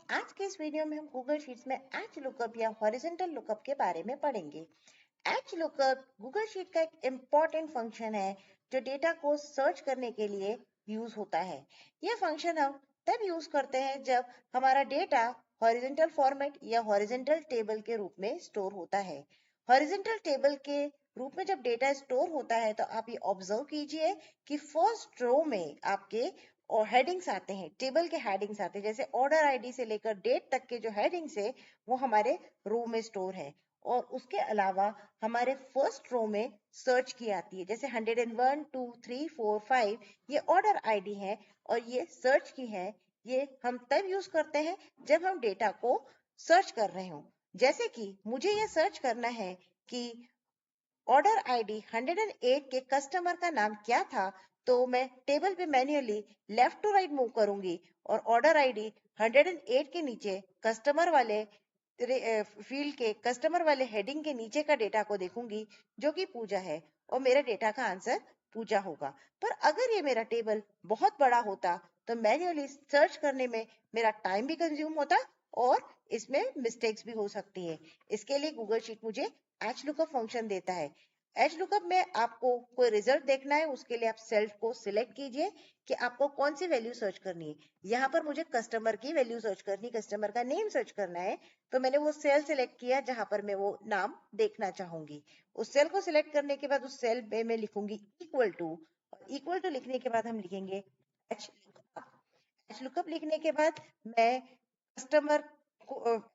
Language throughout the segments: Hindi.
आज के इस वीडियो में हम गूगल शीट्स में एच लुकअप या हॉरिजॉन्टल लुकअप के बारे में पढ़ेंगे। एच लुकअप गूगल शीट का एक इम्पॉर्टेंट फंक्शन है जो डेटा को सर्च करने के लिए यूज होता है। यह फंक्शन हम तब यूज करते हैं जब हमारा डेटा हॉरिजॉन्टल फॉर्मेट या हॉरिजॉन्टल टेबल के रूप में स्टोर होता है। हॉरिजॉन्टल टेबल के रूप में जब डेटा स्टोर होता है तो आप ये ऑब्जर्व कीजिए कि फर्स्ट रो में आपके और हेडिंग्स आते हैं, टेबल के हेडिंग्स आते हैं, जैसे ऑर्डर आईडी से लेकर डेट तक के जो हेडिंग्स है वो हमारे रो में स्टोर है। और उसके अलावा हमारे फर्स्ट रो में सर्च की आती है, जैसे 101 2 3 4 5 ये ऑर्डर आईडी है और ये सर्च की है। ये हम तब यूज करते हैं जब हम डेटा को सर्च कर रहे हो। जैसे कि मुझे ये सर्च करना है कि ऑर्डर आईडी 108 के कस्टमर का नाम क्या था, तो मैं टेबल पे manually left to right move करूंगी और ऑर्डर आईडी 108 के नीचे कस्टमर वाले फील्ड के कस्टमर वाले हेडिंग के नीचे का डेटा को देखूंगी जो कि पूजा है, और मेरे डेटा का आंसर पूजा होगा। पर अगर ये मेरा टेबल बहुत बड़ा होता तो मैन्युअली सर्च करने में मेरा टाइम भी कंज्यूम होता और इसमें मिस्टेक्स भी हो सकती है। इसके लिए गूगल शीट मुझे एच लुकअप फंक्शन देता है। एच लुकअप में आपको कोई रिजल्ट देखना है, उसके लिए आप सेल्फ को सिलेक्ट कीजिए कि आपको कौन सी वैल्यू सर्च करनी है। यहाँ पर मुझे कस्टमर की वैल्यू सर्च करनी, कस्टमर का नेम सर्च करना है, तो मैंने वो सेल सिलेक्ट किया जहां पर मैं वो नाम देखना चाहूंगी। उस सेल को सिलेक्ट करने के बाद उस सेल में मैं लिखूंगी इक्वल टू, और इक्वल टू लिखने के बाद हम लिखेंगे एच लुकअप। एच लुकअप लिखने के बाद मैं कस्टमर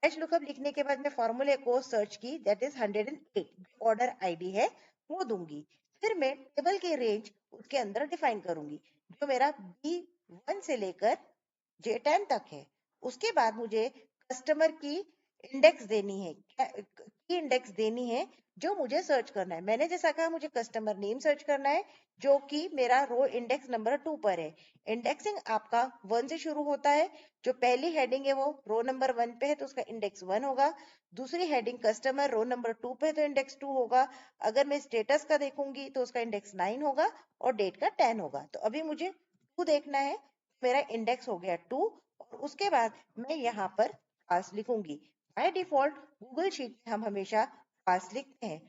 एच लुकअप लिखने के बाद मैं फॉर्मूले को सर्च की, दैट इज 108 ऑर्डर आईडी है, वो दूंगी। फिर मैं टेबल की रेंज उसके अंदर डिफाइन करूंगी जो मेरा B1 से लेकर J10 तक है। उसके बाद मुझे कस्टमर की इंडेक्स देनी है, की इंडेक्स देनी है जो मुझे सर्च करना है। मैंने जैसा कहा मुझे कस्टमर नेम सर्च करना है जो कि मेरा रो इंडेक्स नंबर 2 पर है। इंडेक्सिंग आपका 1 से शुरू होता है। जो पहली हेडिंग है वो रो नंबर 1 पे है तो उसका इंडेक्स 1 होगा। दूसरी हेडिंग कस्टमर रो नंबर 2 पे है तो इंडेक्स 2 होगा। अगर मैं स्टेटस का देखूंगी तो उसका इंडेक्स 9 होगा और डेट का 10 होगा। तो अभी मुझे 2 देखना है, मेरा इंडेक्स हो गया 2। और उसके बाद मैं यहाँ पर फाल्स लिखूंगी। बाय डिफॉल्ट गूगल शीट में हम हमेशा फाल्स लिखते हैं।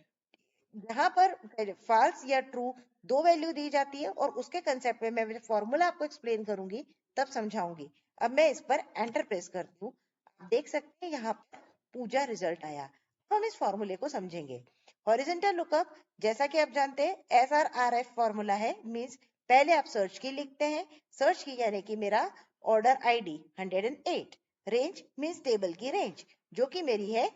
यहाँ पर फाल्स या ट्रू दो वैल्यू दी जाती है और उसके कंसेप्ट में मैं फॉर्मूला आपको एक्सप्लेन करूंगी, तब समझाऊंगी। अब मैं इस पर एंटर प्रेस करती हूँ। आप देख सकते हैं यहाँ पर पूजा रिजल्ट आया। अब हम इस फॉर्मूले को समझेंगे। हॉरिजॉन्टल लुकअप जैसा कि आप जानते हैं SRRF फॉर्मूला है, मींस पहले आप सर्च की लिखते हैं। सर्च की यानी कि मेरा order ID 108, range means table की रेंज जो कि मेरी है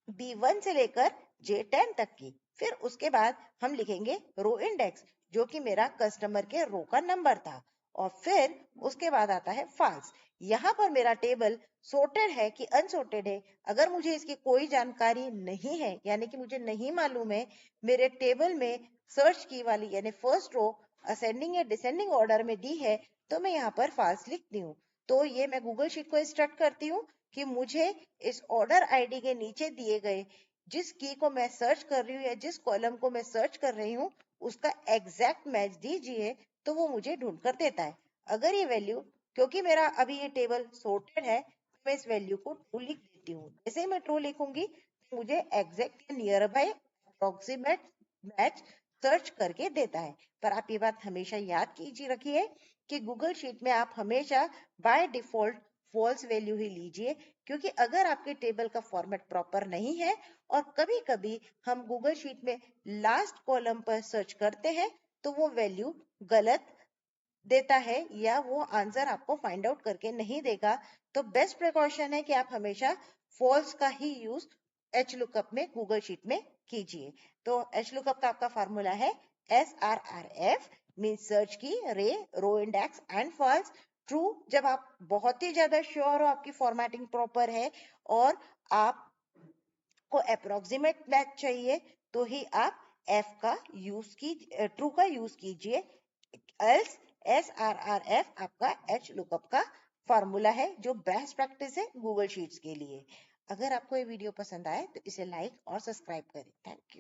B1 से लेकर J10 तक की। फिर उसके बाद हम लिखेंगे रो इंडेक्स जो कि मेरा कस्टमर के रो का नंबर था। और फिर उसके बाद आता है फाल्स। यहाँ पर मेरा टेबल sorted है कि अनसॉर्टेड है। अगर मुझे इसकी कोई जानकारी नहीं है, यानी कि मुझे नहीं मालूम है मेरे टेबल में सर्च की वाली यानी फर्स्ट रो असेंडिंग या डिसेंडिंग ऑर्डर में दी है, तो मैं यहाँ पर फाल्स लिखती हूँ। तो ये मैं गूगल शीट को इंस्ट्रक्ट करती हूँ कि मुझे इस ऑर्डर आईडी के नीचे दिए गए जिस की को मैं सर्च कर रही हूँ या जिस कॉलम को मैं सर्च कर रही हूँ उसका एग्जैक्ट मैच दीजिए, तो वो मुझे ढूंढ कर देता है। अगर ये वैल्यू, क्योंकि मेरा अभी ये टेबल सॉर्टेड है, तो मैं इस वैल्यू को ट्रू लिख देती हूँ। जैसे ही मैं ट्रू लिखूंगी तो मुझे exact near by approximate match search करके देता है। पर आप ये बात हमेशा याद कीजिए रखिए कि गूगल शीट में आप हमेशा बाय डिफॉल्ट फॉल्स वैल्यू ही लीजिए, क्योंकि अगर आपके टेबल का फॉर्मेट प्रॉपर नहीं है और कभी कभी हम गूगल शीट में लास्ट कॉलम पर सर्च करते हैं तो वो वैल्यू गलत देता है या वो आंसर आपको फाइंड आउट करके नहीं देगा। तो बेस्ट प्रिकॉशन है कि आप हमेशा फॉल्स का ही यूज एच लुकअप में गूगल शीट में कीजिए। तो एच लुकअप का आपका फॉर्मूला है SRRF, मीन सर्च की, रे, row index and false. True जब आप बहुत ही ज्यादा श्योर हो आपकी फॉर्मेटिंग प्रॉपर है और आपको अप्रोक्सीमेट मैच चाहिए, तो ही आप एफ का यूज की ट्रू का यूज कीजिए। एल्स SRRF आपका एच लुकअप का फॉर्मूला है जो बेस्ट प्रैक्टिस है गूगल शीट्स के लिए। अगर आपको ये वीडियो पसंद आए तो इसे लाइक और सब्सक्राइब करें। Thank you.